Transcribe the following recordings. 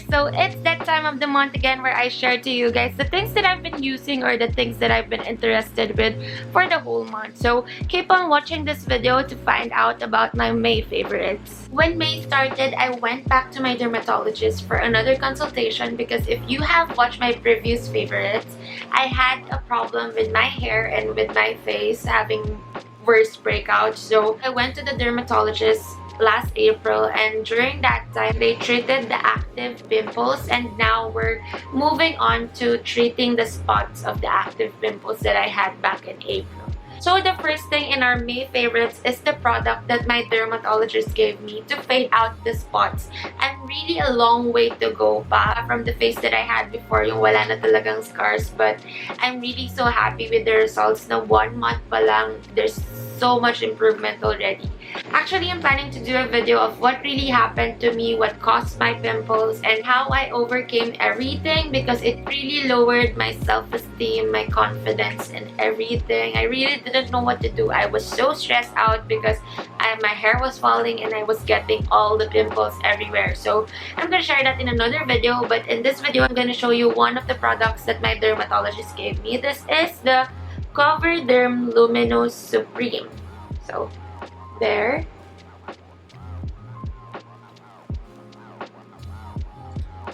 So it's that time of the month again where I share to you guys the things that I've been using or the things that I've been interested with for the whole month. So keep on watching this video to find out about my May favorites. When May started, I went back to my dermatologist for another consultation because if you have watched my previous favorites, I had a problem with my hair and with my face having worse breakouts. So I went to the dermatologist last April, and during that time they treated the active pimples, and now we're moving on to treating the spots of the active pimples that I had back in April. So the first thing in our May favorites is the product that my dermatologist gave me to fade out the spots. I'm really a long way to go pa from the face that I had before, yung wala na talagang scars, but I'm really so happy with the results na 1 month pa lang. There's so much improvement already. Actually, I'm planning to do a video of what really happened to me, what caused my pimples, and how I overcame everything because it really lowered my self-esteem, my confidence, and everything. I really didn't know what to do. I was so stressed out because my hair was falling and I was getting all the pimples everywhere. So I'm gonna share that in another video, but in this video, I'm gonna show you one of the products that my dermatologist gave me. This is the Coverderm Luminous Supreme. So there.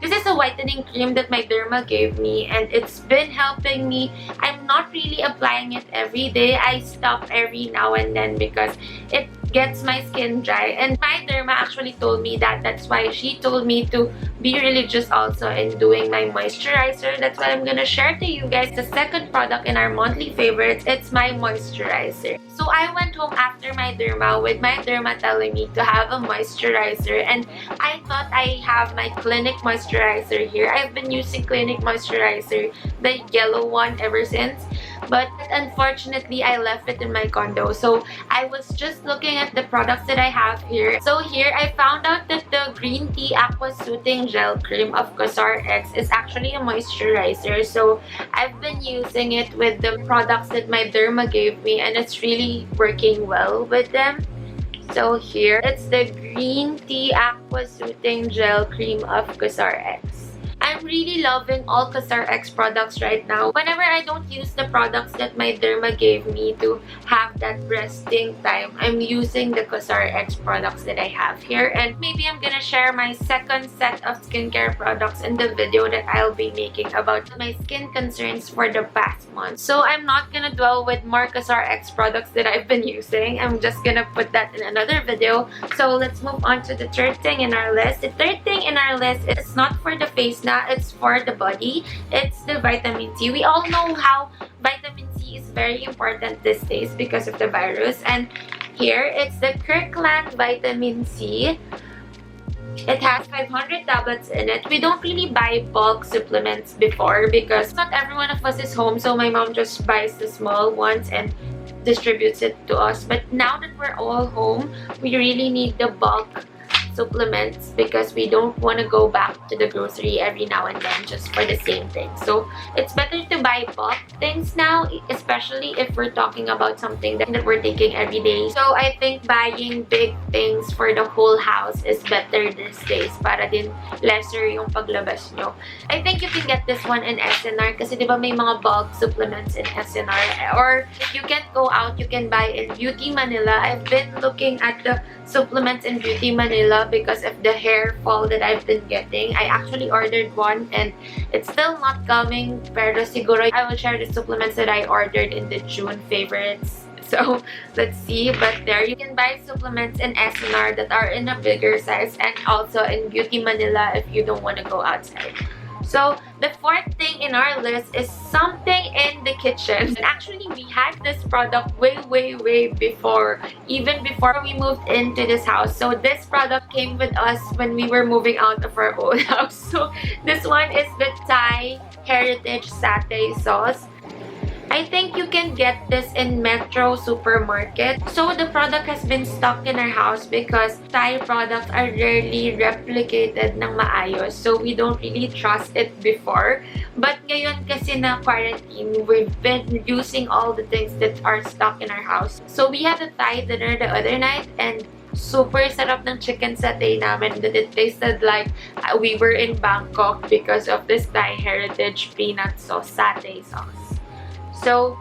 This is a whitening cream that my derma gave me, and it's been helping me. I'm not really applying it every day. I stop every now and then because it gets my skin dry, and my derma actually told me that. That's why she told me to be religious also in doing my moisturizer. That's why I'm gonna share to you guys the second product in our monthly favorites. It's my moisturizer. So I went home after my derma with my derma telling me to have a moisturizer, and I thought I have my Clinic moisturizer here. I've been using Clinic moisturizer, the yellow one, ever since, but unfortunately I left it in my condo. So I was just looking at the products that I have here. So here I found out that the green tea aqua soothing gel cream of CosRX is actually a moisturizer. So I've been using it with the products that my derma gave me, and it's really working well with them. So here, it's the green tea aqua soothing gel cream of CosRX. I'm really loving all CosRX products right now. Whenever I don't use the products that my derma gave me to have that resting time, I'm using the CosRX products that I have here. And maybe I'm gonna share my second set of skincare products in the video that I'll be making about my skin concerns for the past month. So I'm not gonna dwell with more CosRX products that I've been using. I'm just gonna put that in another video. So let's move on to the third thing in our list. The third thing in our list is not for the face now. It's for the body. It's the vitamin C. We all know how vitamin C is very important these days because of the virus. And here, it's the Kirkland Vitamin C. It has 500 tablets in it. We don't really buy bulk supplements before because not every one of us is home. So my mom just buys the small ones and distributes it to us. But now that we're all home, we really need the bulk supplements because we don't want to go back to the grocery every now and then just for the same thing. So it's better to buy bulk things now, especially if we're talking about something that we're taking every day. So I think buying big things for the whole house is better these days para din lesser yung paglabas nyo. I think you can get this one in SNR kasi diba may mga bulk supplements in SNR, or if you can't go out, you can buy in Beauty Manila. I've been looking at the supplements in Beauty Manila because of the hair fall that I've been getting. I actually ordered one and it's still not coming, pero siguro I will share the supplements that I ordered in the June favorites. So let's see. But there, you can buy supplements in SNR that are in a bigger size, and also in Beauty Manila if you don't want to go outside. So the fourth thing in our list is something in the kitchen. And actually, we had this product way before, even before we moved into this house. So this product came with us when we were moving out of our old house. So this one is the Thai Heritage Satay sauce. I think you can get this in Metro Supermarket. So the product has been stuck in our house because Thai products are rarely replicated ng maayos. So we don't really trust it before. But ngayon kasi na quarantine, we've been using all the things that are stuck in our house. So we had a Thai dinner the other night and super sarap ng chicken satay namin that it tasted like we were in Bangkok because of this Thai heritage peanut sauce, satay sauce. So,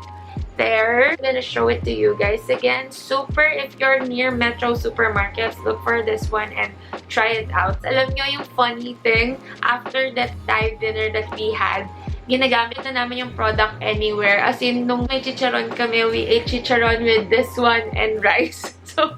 there. I'm gonna show it to you guys again. Super, if you're near Metro supermarkets, look for this one and try it out. Alam nyo yung funny thing, after that Thai dinner that we had, ginagamit na namin yung product anywhere. As in, nung may chicharon kami, we ate chicharon with this one and rice. So,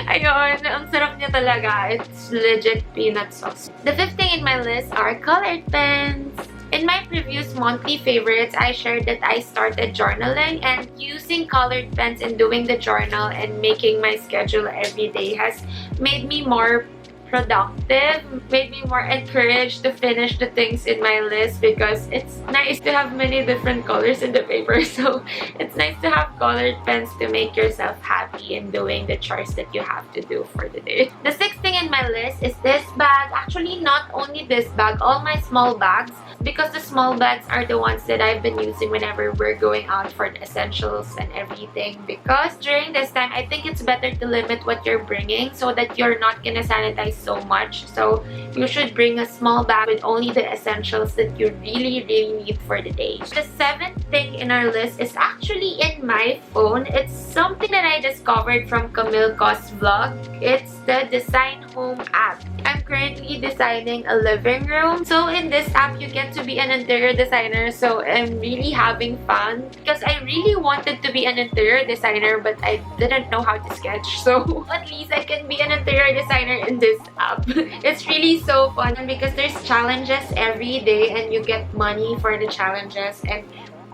ayun, ang sarap niya talaga. It's legit peanut sauce. The fifth thing in my list are colored pens. In my previous monthly favorites, I shared that I started journaling, and using colored pens and doing the journal and making my schedule every day has made me more productive, made me more encouraged to finish the things in my list because it's nice to have many different colors in the paper. So it's nice to have colored pens to make yourself happy in doing the chores that you have to do for the day. The sixth thing in my list is this bag. Actually, not only this bag, all my small bags, because the small bags are the ones that I've been using whenever we're going out for the essentials and everything. Because during this time, I think it's better to limit what you're bringing so that you're not gonna sanitize so much. So you should bring a small bag with only the essentials that you really need for the day. The seventh thing in our list is actually in my phone. It's something that I discovered from Camille Cos vlog. It's the Design Home app. I'm currently designing a living room. So in this app, you get to be an interior designer. So I'm really having fun because I really wanted to be an interior designer, but I didn't know how to sketch. So at least I can be an interior designer in this app. It's really so fun because there's challenges every day and you get money for the challenges, and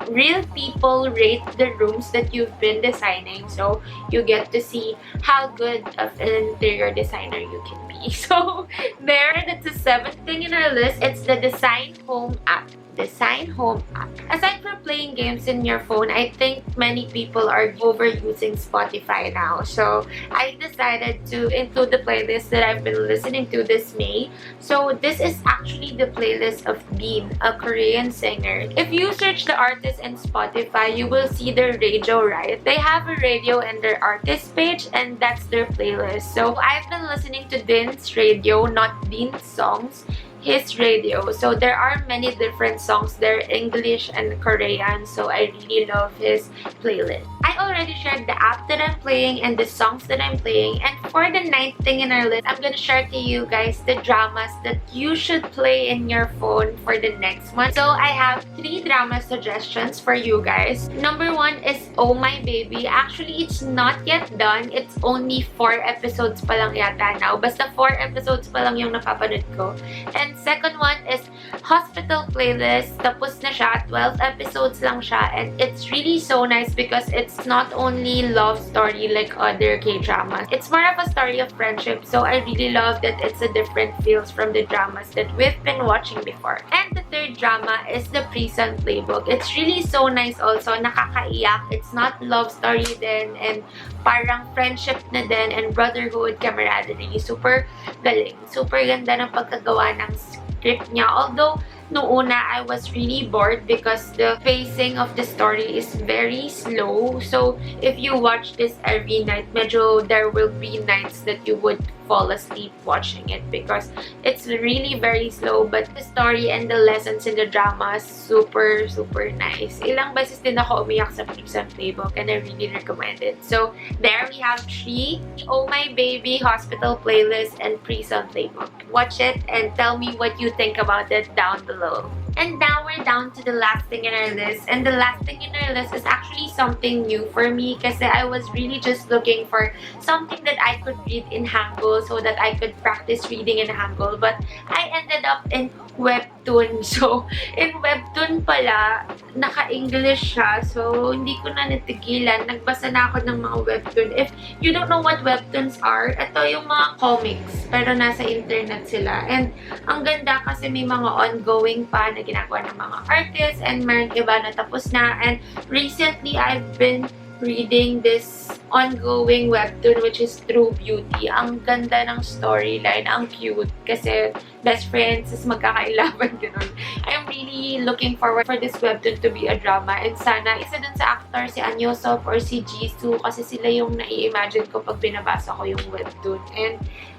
real people rate the rooms that you've been designing, so you get to see how good of an interior designer you can be. So there, that's the seventh thing in our list. It's the Design Home app. Design Home app. Aside from playing games in your phone, I think many people are overusing Spotify now. So I decided to include the playlist that I've been listening to this May. So this is actually the playlist of Bean, a Korean singer. If you search the artist in Spotify, you will see their radio, right? They have a radio and their artist page, and that's their playlist. So I've been listening to Din's radio, not Bean's songs, his radio. So there are many different songs there, English and Korean, so I really love his playlist. I already shared the app that I'm playing and the songs that I'm playing, and for the ninth thing in our list, I'm gonna share to you guys the dramas that you should play in your phone for the next month. So I have 3 drama suggestions for you guys. Number 1 is Oh My Baby. Actually, it's not yet done. It's only 4 episodes pa lang yata now. Basta 4 episodes pa lang yung napapanood ko. And second one is Hospital Playlist. Tapos na siya. 12 episodes lang siya. And it's really so nice because it's not only love story like other K-dramas. It's more of a story of friendship. So I really love that it's a different feels from the dramas that we've been watching before. And the third drama is the Prison Playbook. It's really so nice also. Nakakaiyak. It's not love story din. And parang friendship na din. And brotherhood, camaraderie. Super galing. Super ganda ng pagkagawa ng script niya. Although, noong una, I was really bored because the pacing of the story is very slow. So, if you watch this every night, medyo there will be nights that you would fall asleep watching it because it's really very slow, but the story and the lessons in the drama is super nice. Ilang beses din ako umiyak sa Prison Playbook and I really recommend it. So, there we have 3. Oh My Baby, Hospital Playlist, and Prison Playbook. Watch it and tell me what you think about it down below. And now we're down to the last thing in our list. And the last thing in our list is actually something new for me kasi I was really just looking for something that I could read in Hangul so that I could practice reading in Hangul. But I ended up in Webtoon. So, in Webtoon pala, naka-English siya. So, hindi ko na natigilan. Nagbasa na ako ng mga Webtoon. If you don't know what Webtoons are, ito yung mga comics. Pero nasa internet sila. And ang ganda kasi may mga ongoing pa na ginagawa ng mga artists and meron iba na tapos na. And recently, I've been reading this ongoing webtoon which is True Beauty. Ang ganda ng storyline, ang cute kasi best friends is magkakailaban ganun. I'm really looking forward for this webtoon to be a drama. And sana, isa dun sa actor, si Anyosop or si Jisoo, kasi sila yung nai-imagine ko pag binabasa ko yung webtoon. And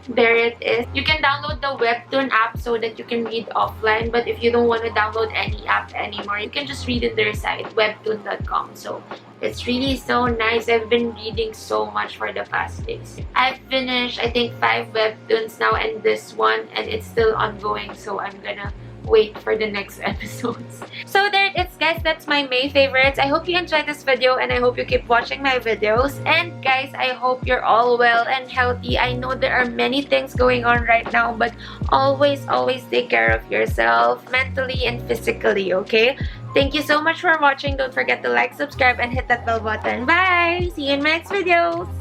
there it is. You can download the Webtoon app so that you can read offline. But if you don't want to download any app anymore, you can just read in their site, webtoon.com. So it's really so nice. I've been reading so much for the past days. I've finished, I think, 5 webtoons now and this one, and it's still ongoing. So I'm gonna wait for the next episodes. So there it is, guys. That's my May favorites. I hope you enjoyed this video and I hope you keep watching my videos. And guys, I hope you're all well and healthy. I know there are many things going on right now, but always take care of yourself mentally and physically, okay? Thank you so much for watching. Don't forget to like, subscribe, and hit that bell button. Bye! See you in my next videos!